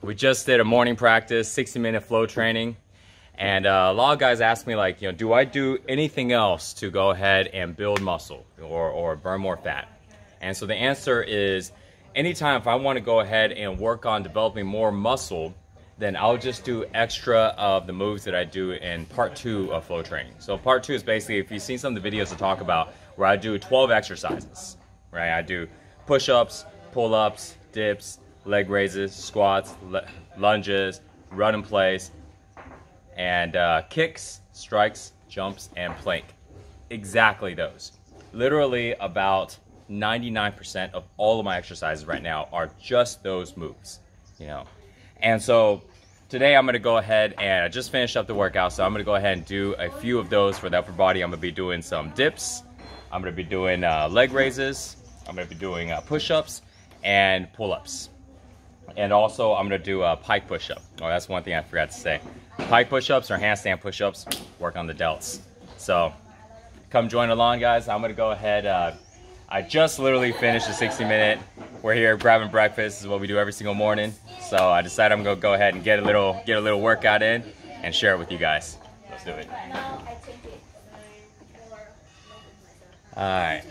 we just did a morning practice, 60-minute flow training. And a lot of guys ask me, like, you know, do I do anything else to go ahead and build muscle or burn more fat? And so the answer is, anytime if I want to go ahead and work on developing more muscle, then I'll just do extra of the moves that I do in part 2 of flow training. So part 2 is basically, if you've seen some of the videos I talk about, where I do 12 exercises, right? I do push-ups, pull-ups, dips, leg raises, squats, lunges, run in place, and kicks, strikes, jumps, and plank. Exactly those. Literally about 99% of all of my exercises right now are just those moves, you know. And so today I'm gonna go ahead and I just finished up the workout, so I'm gonna go ahead and do a few of those for the upper body. I'm gonna be doing some dips, I'm gonna be doing leg raises, I'm gonna be doing push-ups and pull-ups. And also I'm gonna do a pike push-up. Oh, that's one thing I forgot to say. Pike push-ups or handstand push-ups, work on the delts. So come join along, guys. I'm gonna go ahead. I just literally finished the 60-minute. We're here grabbing breakfast. This is what we do every single morning. So I decided I'm gonna go ahead and get a little workout in and share it with you guys. Let's do it. All right,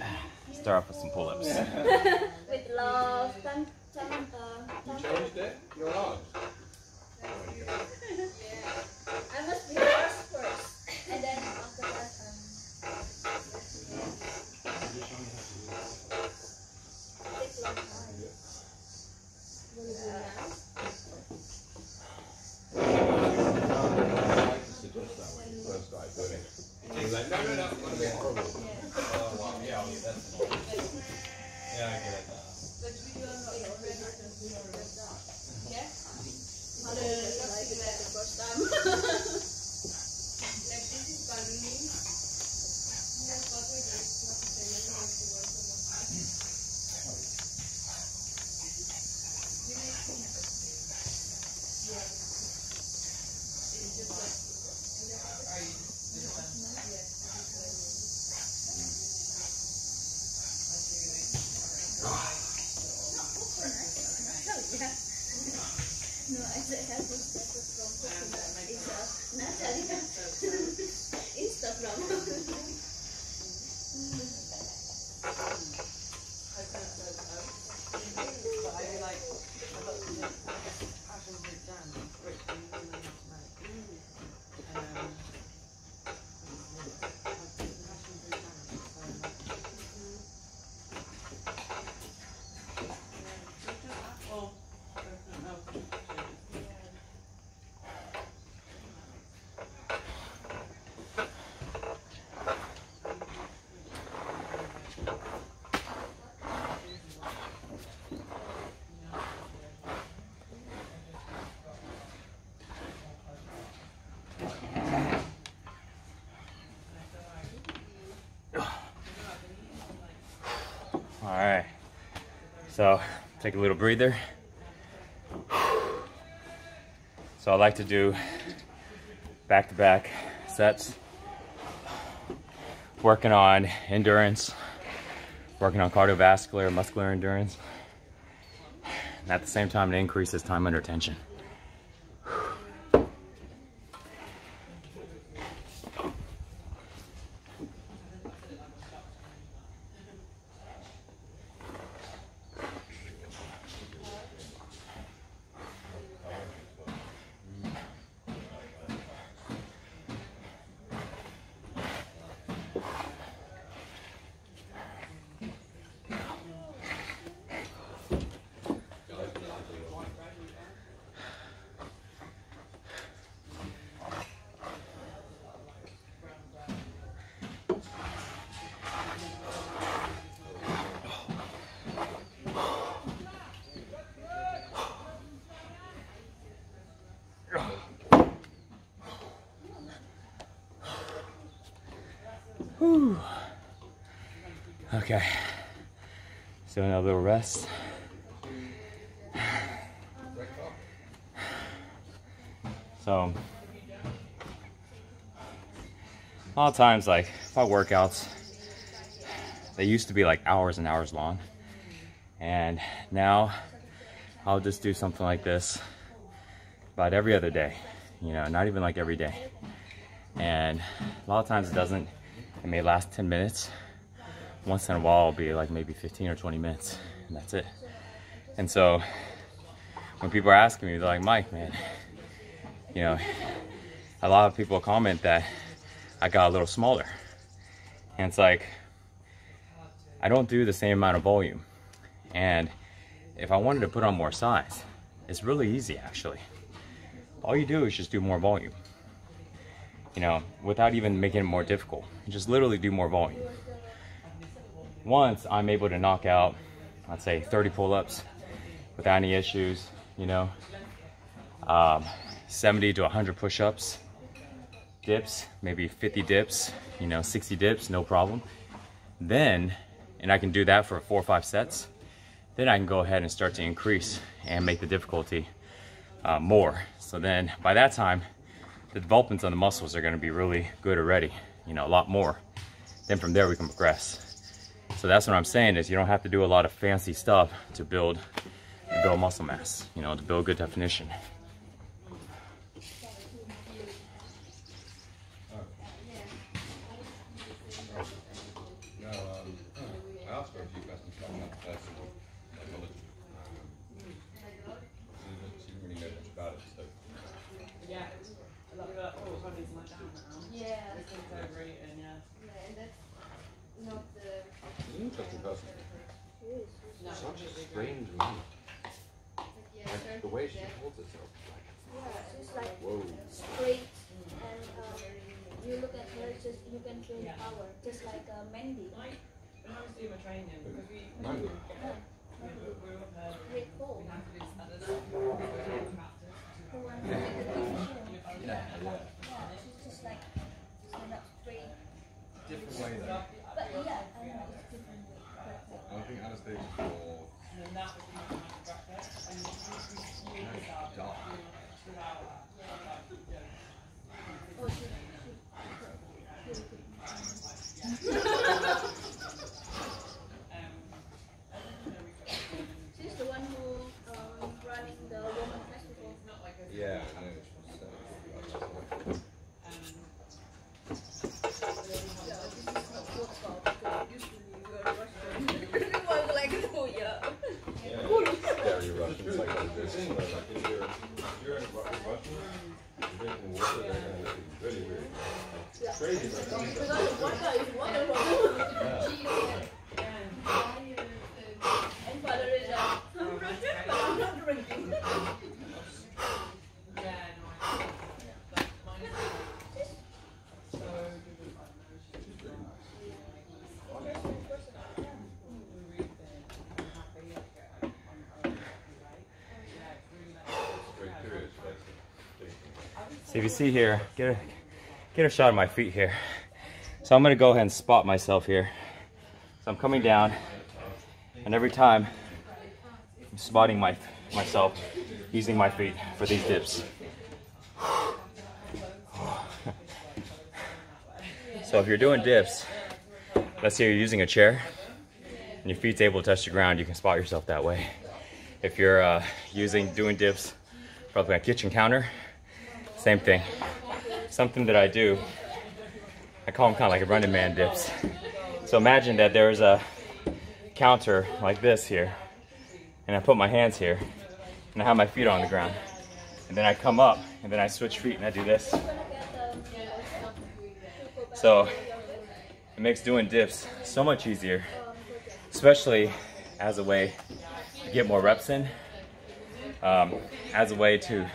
start off with some pull-ups. With love, You changed it? You're on. I must be first, and then after that, take long time. Will you do now? I suggest that when you first started doing it. He's like, no, I'm going to be in trouble. Oh, wow, yeah, that's yeah, I get it. No, I said I was from Natalie. Instagram. All right, so take a little breather. So I like to do back-to-back sets, working on endurance, working on cardiovascular, muscular endurance, and at the same time it increases time under tension. Whew. Okay, so another little rest. So a lot of times, like my workouts, they used to be like hours and hours long, and now I'll just do something like this about every other day, you know, not even like every day. And a lot of times it may last 10 minutes. Once in a while, it'll be like maybe 15 or 20 minutes, and that's it. And so when people are asking me, they're like, Mike, man, you know, a lot of people comment that I got a little smaller. And it's like, I don't do the same amount of volume. And if I wanted to put on more size, it's really easy actually. All you do is just do more volume. You know, without even making it more difficult. You just literally do more volume. Once I'm able to knock out, let's say 30 pull-ups without any issues, you know, 70 to 100 push-ups, dips, maybe 50 dips, you know, 60 dips, no problem. Then, and I can do that for 4 or 5 sets, then I can go ahead and start to increase and make the difficulty more. So then by that time, the developments on the muscles are going to be really good already, you know, a lot more. Then from there we can progress. So that's what I'm saying, is you don't have to do a lot of fancy stuff to build muscle mass, you know, to build good definition. I asked for a few questions coming up personal psychology. She didn't really know much about it, so. Yeah, a lot of that is my dad now. Yeah. It's so great, and yeah. Yeah, and that's not the. She's an interesting person. No, Such a completely strange woman. Yeah, Like, the way she holds herself. yeah, she's like Whoa. straight, and you look at her, just you can feel the power, just like Mandy. Like, when I was doing my training, because we Mandy. were up there, Great goal. we had to do, I don't know, practice. The one who did the position. Yeah. Yeah, she's just like stand up straight. Different way though. But yeah, I know it's different way. I think Anastasia's more And then that was my practice, and you start dark. doing like 2 hours. Oh, she she's the one who running the woman festival. Yeah, I know. She's scary Russian psychologist. Like, if you're in Russian, you're drinking water, they're going to look at you really weird. It's crazy, And father is I'm Russian, but I'm not drinking. So if you see here, get a shot of my feet here. So I'm gonna go ahead and spot myself here. So I'm coming down, and every time I'm spotting myself using my feet for these dips. So if you're doing dips, let's say you're using a chair and your feet's able to touch the ground, you can spot yourself that way. If you're doing dips from a kitchen counter, same thing. Something that I do, I call them kind of like a Running Man dips. So imagine that there's a counter like this here, and I put my hands here, and I have my feet on the ground. And then I come up, and then I switch feet, and I do this. So it makes doing dips so much easier, especially as a way to get more reps in, as a way to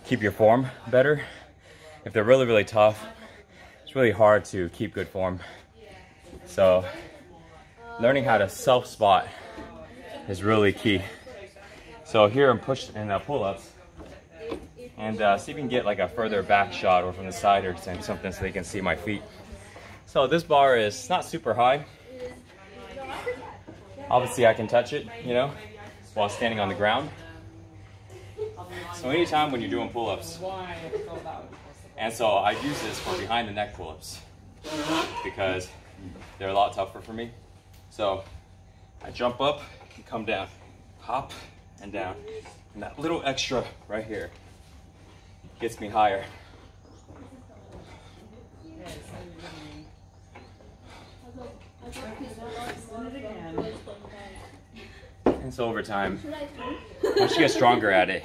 keep your form better. If they're really, really tough, it's really hard to keep good form. So learning how to self-spot is really key. So here I'm pushing in pull-ups, and see if you can get like a further back shot or from the side or something so they can see my feet. So this bar is not super high. Obviously I can touch it, you know, while standing on the ground. So anytime when you're doing pull-ups, and so I use this for behind the neck pull-ups because they're a lot tougher for me. So I jump up and come down, hop and down, and that little extra right here gets me higher. And so over time, once you get stronger at it,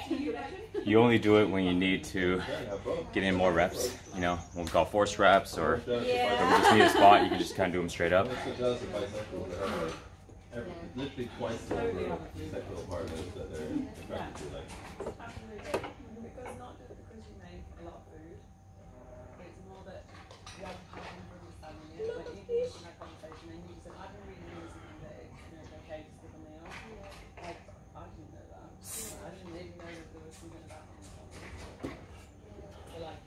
you only do it when you need to get in more reps. You know, what we call force reps, or if you just need a spot, you can just kind of do them straight up. Literally twice the sexual partners that they're practically like. Because not just because you make a lot of food, it's more that you have to have from selling it. Like even in that conversation, and you said, I've been reading this and that it's okay to skip a meal. Like I didn't know that. I didn't even know that there was something about it. So like.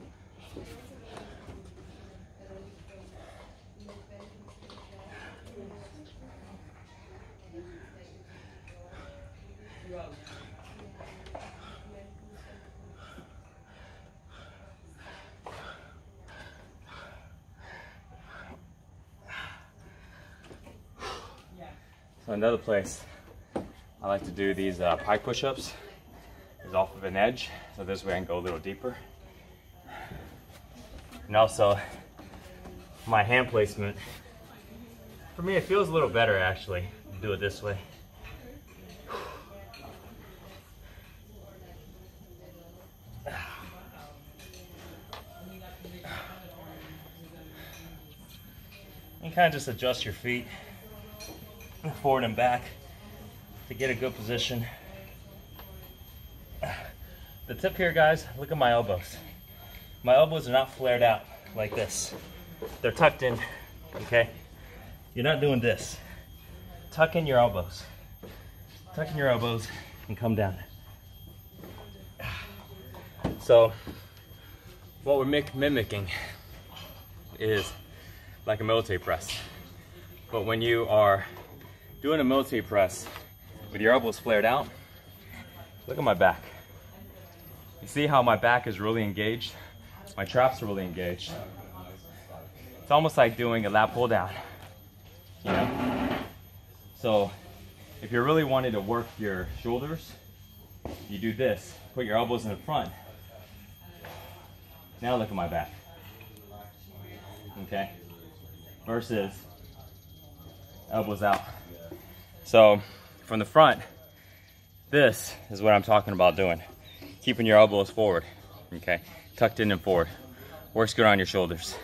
So another place I like to do these pike push-ups is off of an edge, so this way I can go a little deeper. And also my hand placement, for me it feels a little better actually to do it this way. You kind of just adjust your feet forward and back to get a good position. The tip here, guys, look at my elbows. My elbows are not flared out like this. They're tucked in, okay? You're not doing this. Tuck in your elbows. Tuck in your elbows and come down. So, what we're mimicking is like a military press. But when you are doing a military press with your elbows flared out, look at my back. You see how my back is really engaged? My traps are really engaged. It's almost like doing a lat pull down, you know? So if you're really wanting to work your shoulders, you do this. Put your elbows in the front. Now look at my back. Okay? Versus elbows out. So from the front, this is what I'm talking about doing. Keeping your elbows forward, okay? Tucked in and forward. Works good on your shoulders.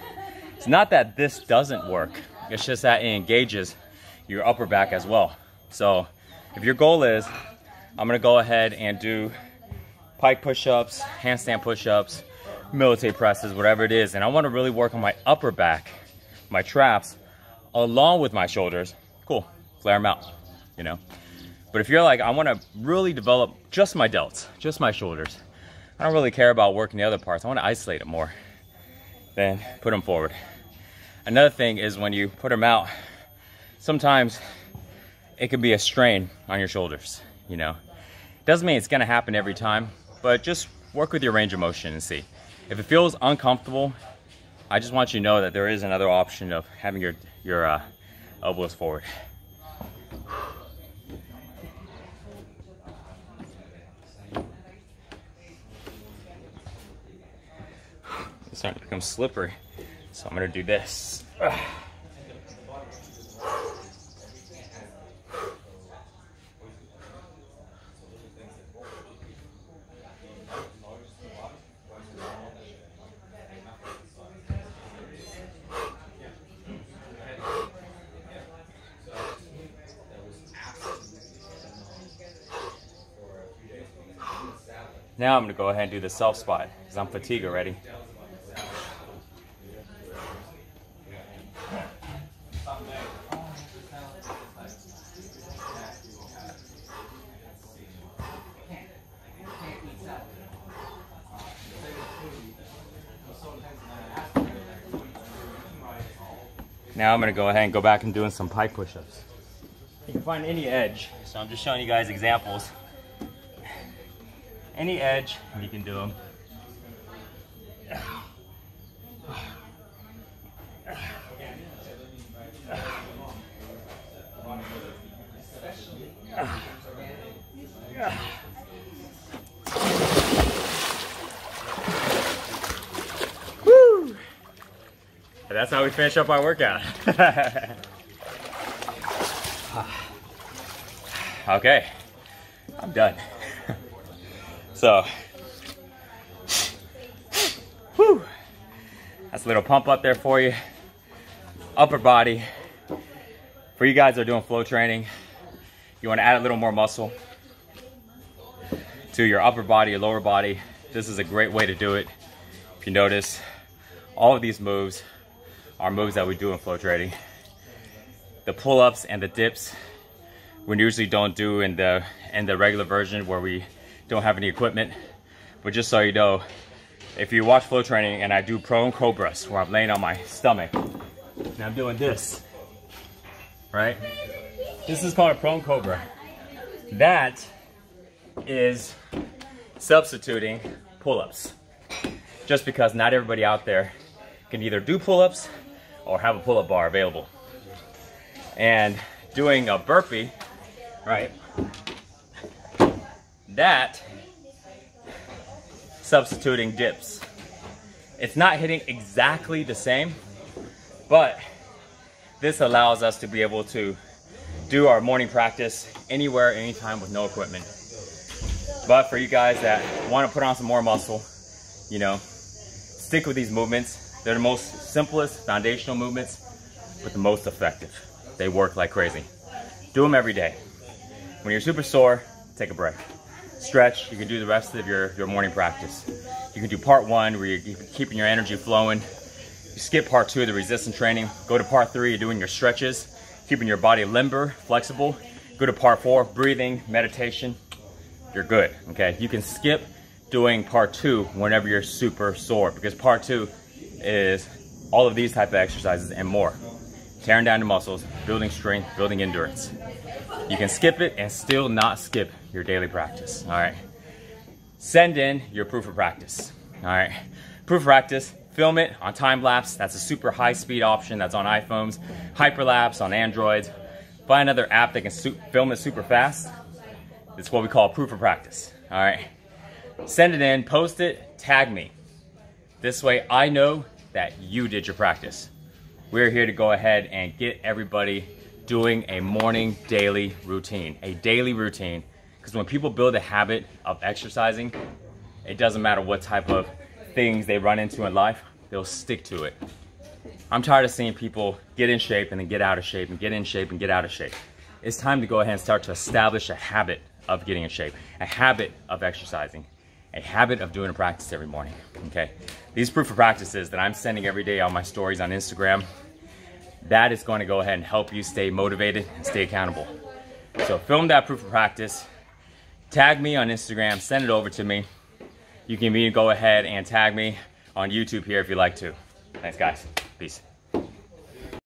It's not that this doesn't work. It's just that it engages your upper back as well. So if your goal is, I'm gonna go ahead and do pike push-ups, handstand push-ups, military presses, whatever it is, and I wanna really work on my upper back, my traps, along with my shoulders, cool, flare them out, you know? But if you're like, I wanna really develop just my delts, just my shoulders, I don't really care about working the other parts, I wanna isolate it more, then put them forward. Another thing is when you put them out, sometimes it can be a strain on your shoulders, you know? Doesn't mean it's gonna happen every time, but just work with your range of motion and see. If it feels uncomfortable, I just want you to know that there is another option of having your elbows forward. It's starting to become slippery, so I'm gonna do this. Now I'm gonna go ahead and do the self spot because I'm fatigued already. Now I'm gonna go ahead and go back and doing some pike push-ups. You can find any edge, so I'm just showing you guys examples. Any edge, and you can do them. that's how we finish up our workout. Okay, I'm done. So, whew, that's a little pump up there for you. Upper body. For you guys that are doing flow training, you want to add a little more muscle to your upper body, your lower body. This is a great way to do it. If you notice, all of these moves are moves that we do in flow training. The pull-ups and the dips we usually don't do in the regular version where we don't have any equipment. But just so you know, if you watch flow training and I do prone cobras where I'm laying on my stomach and I'm doing this, right? This is called a prone cobra. That is substituting pull-ups. Just because not everybody out there can either do pull-ups or have a pull-up bar available. And doing a burpee, right? That substituting dips. It's not hitting exactly the same, but this allows us to be able to do our morning practice anywhere, anytime with no equipment. But for you guys that want to put on some more muscle, you know, stick with these movements. They're the most simplest foundational movements, but the most effective. They work like crazy. Do them every day. When you're super sore, take a break. Stretch, you can do the rest of your morning practice. You can do part 1 where you're keeping your energy flowing. You skip part 2 of the resistance training. Go to part 3, you're doing your stretches, keeping your body limber, flexible. Go to part 4, breathing, meditation. You're good, okay? You can skip doing part 2 whenever you're super sore, because part 2 is all of these type of exercises and more. Tearing down the muscles, building strength, building endurance. You can skip it and still not skip your daily practice, all right? Send in your proof of practice, all right? Proof of practice, film it on time lapse. That's a super high speed option that's on iPhones, hyperlapse on Androids. Find another app that can film it super fast. It's what we call proof of practice, all right? Send it in, post it, tag me. This way I know that you did your practice. We're here to go ahead and get everybody doing a morning daily routine, because when people build a habit of exercising, it doesn't matter what type of things they run into in life, they'll stick to it. I'm tired of seeing people get in shape and then get out of shape and get in shape and get out of shape. It's time to go ahead and start to establish a habit of getting in shape, a habit of exercising, a habit of doing a practice every morning, okay? These proof of practices that I'm sending every day on my stories on Instagram, that is going to go ahead and help you stay motivated and stay accountable. So film that proof of practice, tag me on Instagram, send it over to me. You can even go ahead and tag me on YouTube here if you like to. Thanks guys, peace.